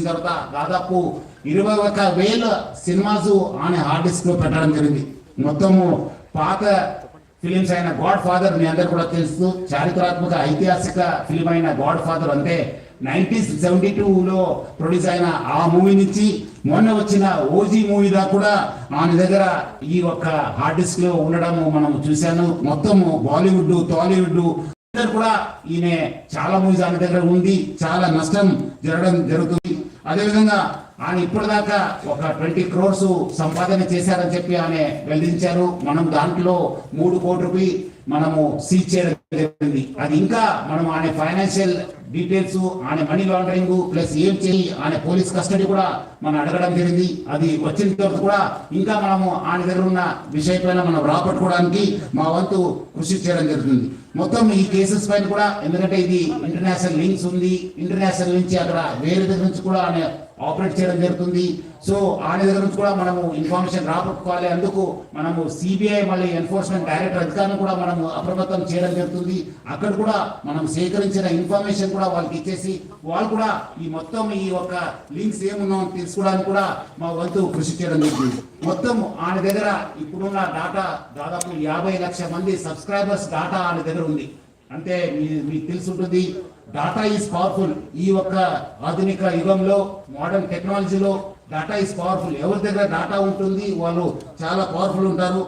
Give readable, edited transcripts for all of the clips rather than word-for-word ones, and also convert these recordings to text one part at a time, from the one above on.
తర్వాత దాదాపు 21,000 cinemas on hard disk లో పెట్టడం జరిగింది. మొత్తము పాత ఫిలిమ్స్ అయిన గాడ్ ఫాదర్ మీ అందరు కూడా తెలుసు, చారిత్రాత్మక ఐతిహాసిక ఫిలిం అయిన గాడ్ ఫాదర్ అంటే 1972లో ప్రొడ్యూస్ అయిన ఆ మూవీ నుంచి మొన్న వచ్చిన ఓజీ మూవీ దాకా కూడా ఆయన దగ్గర ఈ ఒక్క హార్డ్ డిస్క్ లో ఉండడం మనం చూశాను. మొత్తము బాలీవుడ్, టాలీవుడ్ కూడా ఈయన చాలా మూవీస్ ఆయన దగ్గర ఉంది. చాలా నష్టం జరగడం జరుగుతుంది. అదేవిధంగా ఆయన ఇప్పటిదాకా ఒక 20 crores సంపాదన చేశారని చెప్పి ఆయన వెల్లడించారు. మనం దాంట్లో 3 కోట్ల రూపాయలు మనము సీజ్ చేయడం జరిగింది. అది ఇంకా మనం ఆయన ఫైనాన్షియల్ డీటెయిల్స్, ఆయన మనీ లాండరింగ్ ప్లస్ ఏం చేయి ఆయన పోలీస్ కస్టడీ కూడా మనం అడగడం జరిగింది. అది వచ్చిన తర్వాత కూడా ఇంకా మనము ఆయన దగ్గర ఉన్న విషయం పైన మనం రాబట్టుకోవడానికి మా వంతు కృషి చేయడం జరుగుతుంది. మొత్తం ఈ కేసెస్ పైన కూడా, ఎందుకంటే ఇది ఇంటర్నేషనల్ లింక్స్ ఉంది, ఇంటర్నేషనల్ నుంచి అక్కడ వేరే దగ్గర నుంచి కూడా ఆయన ఆపరేట్ చేయడం జరుగుతుంది. సో ఆయన దగ్గర నుంచి కూడా మనము ఇన్ఫర్మేషన్ రాబట్టుకోవాలి. అందుకు మనము సిబిఐ మళ్ళీ ఎన్ఫోర్స్మెంట్ డైరెక్టర్ అధికారులను కూడా మనము అప్రమత్తం చేయడం జరుగుతుంది. అక్కడ కూడా మనం సేకరించిన ఇన్ఫర్మేషన్ కూడా వాళ్ళకి ఇచ్చేసి వాళ్ళు కూడా ఈ మొత్తం ఈ యొక్క లింక్స్ ఏమున్నాయో తెలుసుకోవడానికి కూడా మా వంతు కృషి చేయడం జరుగుతుంది. మొత్తం ఆయన దగ్గర ఇప్పుడున్న డాటా దాదాపు 50 లక్షల మంది సబ్స్క్రైబర్స్ డాటా ఆయన దగ్గర ఉంది. అంటే మీకు తెలుసుంటుంది, డాటా ఈజ్ పవర్ఫుల్. ఈ ఒక్క ఆధునిక యుగంలో, మోడర్న్ టెక్నాలజీలో డాటా ఈజ్ పవర్ఫుల్. ఎవరి దగ్గర డాటా ఉంటుంది వాళ్ళు చాలా పవర్ఫుల్ ఉంటారు.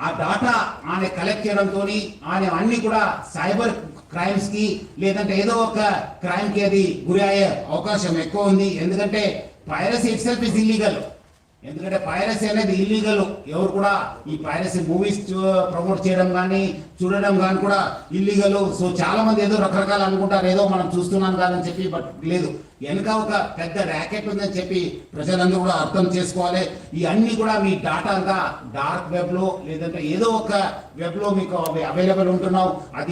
ఆ డాటా ఆయన కలెక్ట్ చేయడంతో ఆయన అన్ని కూడా సైబర్ క్రైమ్స్ కి లేదంటే ఏదో ఒక క్రైమ్ కి అది గురి అయ్యే అవకాశం ఎక్కువ ఉంది. ఎందుకంటే piracy it self is illegal. ఎందుకంటే పైరసీ అనేది ఇల్లీగల్. ఎవరు కూడా ఈ పైరసీ మూవీస్ ప్రమోట్ చేయడం కానీ చూడడం కానీ కూడా ఇల్లీగల్. సో చాలా మంది ఏదో రకరకాలు అనుకుంటారు, ఏదో మనం చూస్తున్నాం కాదని చెప్పి. బట్ లేదు, వెనుక ఒక పెద్ద ర్యాకెట్ ఉందని చెప్పి ప్రజలందరూ కూడా అర్థం చేసుకోవాలి. ఈ అన్ని కూడా మీ డాటా అంతా డార్క్ వెబ్ లో లేదంటే ఏదో ఒక వెబ్ లో మీకు అవైలబుల్ ఉంటున్నావు. అది